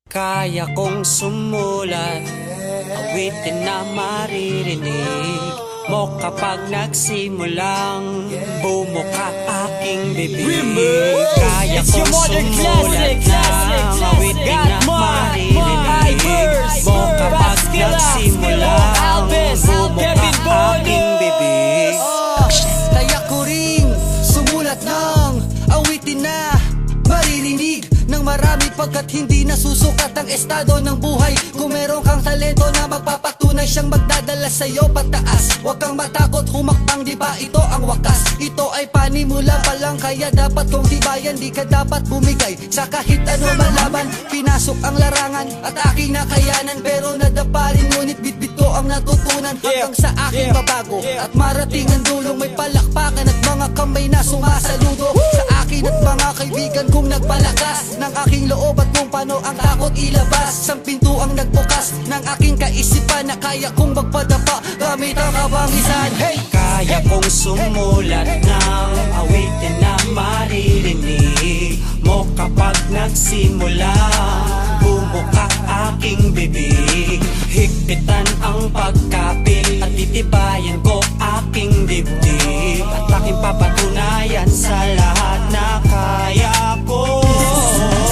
Kaya kong sumulat, awitin na maririnig mo kapag nagsimulang bumuka aking bibig. Kaya kong sumulat ng awitin na maririnig mo kapag nagsimulang bumuka aking bibig. Kaya ko ring sumulat ng awitin na maririnig ng marami pagkat hindi nasusukat ang estado ng buhay. Kung meron kang talento na magpapatunay, siyang magdadala sa'yo pataas. Huwag kang matakot humakbang, di ba ito ang wakas? Ito ay panimula pa lang, kaya dapat kong tibayan. Di ka dapat bumigay sa kahit ano malaban. Pinasok ang larangan at aking nakayanan, pero nadapa rin, ngunit bitbit ko ang natutunan. Hanggang sa aking babago at marating ang dulong, may palakpakan at mga kamay na sumasaludo sa akin at mga kaibigan kong nagpalakas ng aking loob at kung paano ang takot ilabas. Sang pinto ang nagbukas ng aking kaisipan na kaya kong magpadapa gamit ang kabangisan. Hey! Kaya kong sumulat ng awitin na maririnig mo kapag nagsimula bumuka aking bibig. Higpitan ang pagkapil at titibayan ko aking dibdib, at aking papatunayan sa lahat na kaya ko.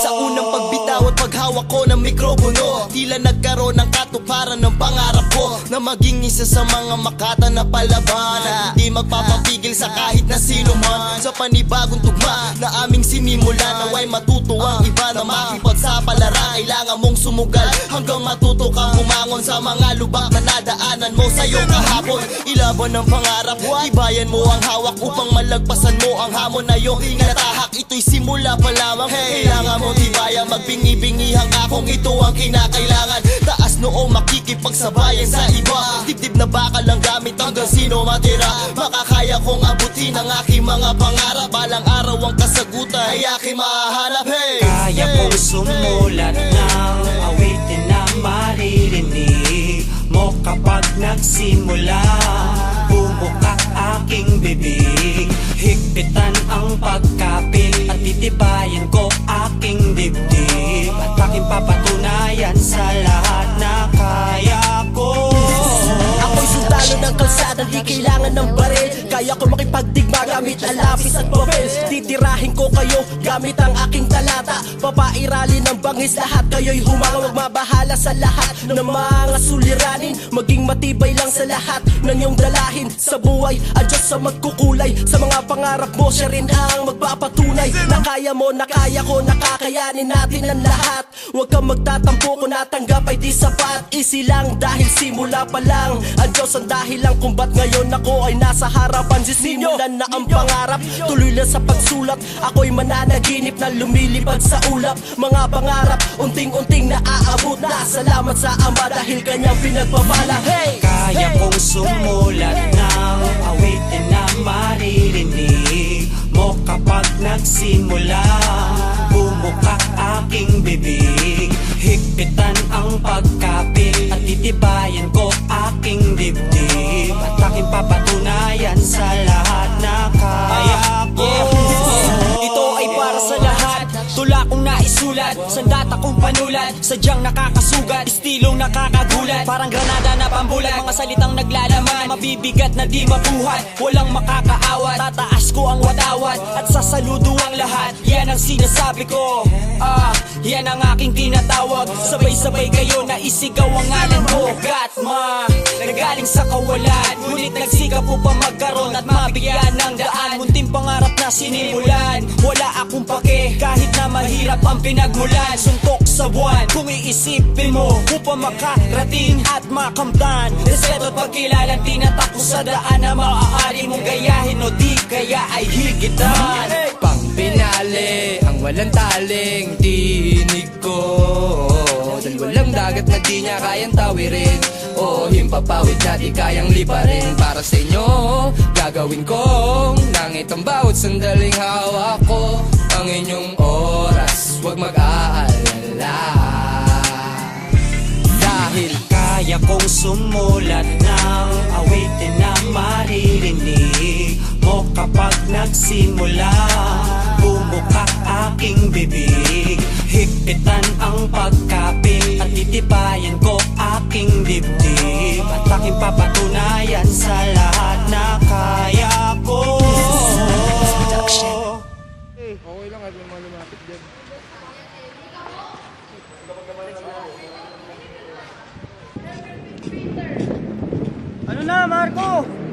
Sa unang pagbitaw at paghawak ko ng mikropono, tila nagkaroon ng katuparan ng pangarap ko na maging isa sa mga makata na palaban, at hindi magpapapigil sa kahit na sino man. Sa panibagong tugma na aming sinimulan, naway matuto ang iba na makipagsapalaran. Kailangan mong sumugal hanggang matuto kang bumangon sa mga lubak na nadaanan mo sa'yo kahapon. Ilaban ng pangarap, ibayan mo ang hawak upang malagpasan mo ang hamon na iyong inatahak. Ito'y simula pa lamang, kailangan mo tibayan. Magbingi-bingihang akong ito ang kinakailangan. Taas noo makikipagsabayan sa iba, dibdib na bakal ang gamit hanggang sino matira. Makakaya kong abutin ang aking mga pangarap, balang araw ang kasagutan ay aking mahanap. Hey! Kaya kong sumulat ng awitin na maririnig mo kapag nagsimula bumuka aking bibig. Higpitan ang pagkapil at titibayan ko aking dibdib, at aking papatunayan sa lahat na kaya ko. Ako'y sundalo ng kalsada, di kailangan ng baril. Kaya ko makipagdigma gamit ang lapis at papel. Titirahin ko kayo gamit ang aking talata. Papairali ng bangis, lahat kayo'y humanga. Magmabahala sa lahat ng mga suliranin. Maging matibay lang sa lahat ng iyong dalahin. Sa buhay, ang Diyos sa magkukulay. Sa mga pangarap mo, siya rin ang magpapatunay na kaya mo, na kaya ko, nakakayanin natin ang lahat. Huwag kang magtatampo kung natanggap ay di sapat. Easy lang dahil simula pa lang. Ang Diyos ang dahilan kung ba't ngayon ako ay nasa harapan. Sisimulan na ang pangarap, tuloy lang sa pagsulat. Ako'y mananaginip na lumilipad sa ulap. Mga pangarap, unting-unting naaabot na. Salamat sa Ama dahil kanyang pinagpapala. Hey! Kaya kong sumulat ng awitin na maririnig mo kapag nagsimula bumuka aking bibig. Higpitan ang pagkapil at titibayan ko aking dibdib, at aking papatunayan sa lahat na kaya ko. Ito ay para sa lahat, tula kong naisulat, sandata kong panulat, sadyang nakakasugat, estilong nakakagulat, parang granada na pambulat, mga salitang naglalaman, mabibigat na di mabuhat, walang makakaawat, tataas ko ang watawat, at sasaludo ang lahat, yan ang sinasabi ko. Yan ang aking tinatawag, sabay-sabay kayo na isigaw ang ngalan ko. Gatma, nagaling sa kawalan, ngunit nagsikap upang magkaroon at mabigyan ng daan. Munting pangarap na sinimulan, wala akong pake kahit na mahirap ang pinagmulan. Suntok sa buwan, kung iisipin mo upang makarating at makamtan. Respeto at pagkilalang tinatakbo sa daan na maaari mong gayahin o di kaya ay higitan. Pang binali ang walang taling tinig ko, dahil walang dagat na di niya kayang tawirin, o himpapawid na di kayang liparin. Para sa inyo, gagawin kong langit ang bawat sandaling hawak ko. Ang inyong oras, huwag mag-aalala, dahil kaya kong sumulat ng awitin na maririnig mo kapag nagsimula bumuka aking bibig. Higpitan ang pagkapit at titibayan ko aking dibdib at aking papatunayan sa lahat na kaya ko. Okay lang at may mga lumapit dyan. Ano na, Marco?